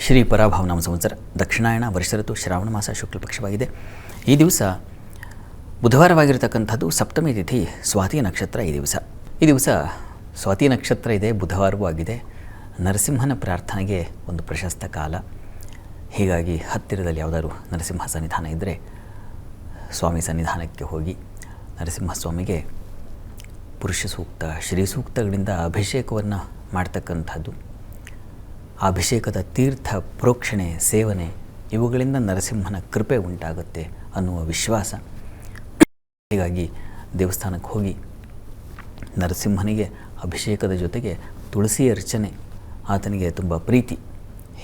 ಶ್ರೀ ಪರಾಭವನಾಮ ಸಂವತ್ಸರ ದಕ್ಷಿಣಾಯಣ ವರ್ಷ ಋತು ಶ್ರಾವಣ ಮಾಸ ಶುಕ್ಲ ಪಕ್ಷವಾಗಿದೆ. ಈ ದಿವಸ ಬುಧವಾರವಾಗಿರತಕ್ಕಂಥದ್ದು, ಸಪ್ತಮಿ ತಿಥಿ, ಸ್ವಾತಿ ನಕ್ಷತ್ರ. ಈ ದಿವಸ ಸ್ವಾತಿ ನಕ್ಷತ್ರ ಇದೆ, ಬುಧವಾರವೂ ಆಗಿದೆ. ನರಸಿಂಹನ ಪ್ರಾರ್ಥನೆಗೆ ಒಂದು ಪ್ರಶಸ್ತ ಕಾಲ. ಹೀಗಾಗಿ ಹತ್ತಿರದಲ್ಲಿ ಯಾವುದಾದ್ರು ನರಸಿಂಹ ಸನ್ನಿಧಾನ ಇದ್ದರೆ ಸ್ವಾಮಿ ಸನ್ನಿಧಾನಕ್ಕೆ ಹೋಗಿ ನರಸಿಂಹಸ್ವಾಮಿಗೆ ಪುರುಷ ಸೂಕ್ತ, ಶ್ರೀ ಸೂಕ್ತಗಳಿಂದ ಅಭಿಷೇಕವನ್ನು ಮಾಡ್ತಕ್ಕಂಥದ್ದು. ಆ ಅಭಿಷೇಕದ ತೀರ್ಥ ಪ್ರೋಕ್ಷಣೆ, ಸೇವನೆ ಇವುಗಳಿಂದ ನರಸಿಂಹನ ಕೃಪೆ ಉಂಟಾಗುತ್ತೆ ಅನ್ನುವ ವಿಶ್ವಾಸ. ಹೀಗಾಗಿ ದೇವಸ್ಥಾನಕ್ಕೆ ಹೋಗಿ ನರಸಿಂಹನಿಗೆ ಅಭಿಷೇಕದ ಜೊತೆಗೆ ತುಳಸಿ ಅರ್ಚನೆ ಆತನಿಗೆ ತುಂಬ ಪ್ರೀತಿ.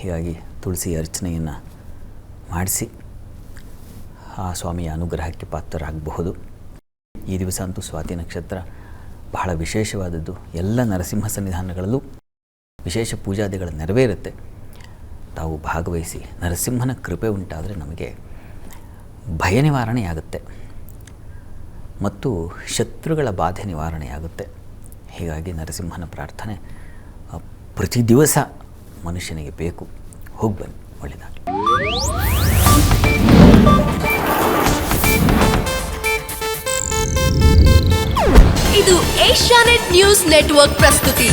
ಹೀಗಾಗಿ ತುಳಸಿ ಅರ್ಚನೆಯನ್ನು ಮಾಡಿಸಿ ಆ ಸ್ವಾಮಿಯ ಅನುಗ್ರಹಕ್ಕೆ ಪಾತ್ರರಾಗಬಹುದು. ಈ ದಿವಸ ಅಂತೂ ಸ್ವಾತಿ ನಕ್ಷತ್ರ ಬಹಳ ವಿಶೇಷವಾದದ್ದು. ಎಲ್ಲ ನರಸಿಂಹ ಸನ್ನಿಧಾನಗಳಲ್ಲೂ ವಿಶೇಷ ಪೂಜಾದಿಗಳು ನೆರವೇರುತ್ತೆ. ತಾವು ಭಾಗವಹಿಸಿ ನರಸಿಂಹನ ಕೃಪೆ ಉಂಟಾದರೆ ನಮಗೆ ಭಯ ನಿವಾರಣೆಯಾಗುತ್ತೆ ಮತ್ತು ಶತ್ರುಗಳ ಬಾಧೆ ನಿವಾರಣೆಯಾಗುತ್ತೆ. ಹೀಗಾಗಿ ನರಸಿಂಹನ ಪ್ರಾರ್ಥನೆ ಪ್ರತಿ ದಿವಸ ಮನುಷ್ಯನಿಗೆ ಬೇಕು. ಹೋಗಿ ಬನ್ನಿ, ಒಳ್ಳೆಯದಾಗಲಿ. ಇದು ಏಷ್ಯಾನೆಟ್ ನ್ಯೂಸ್ ನೆಟ್ವರ್ಕ್ ಪ್ರಸ್ತುತಿ.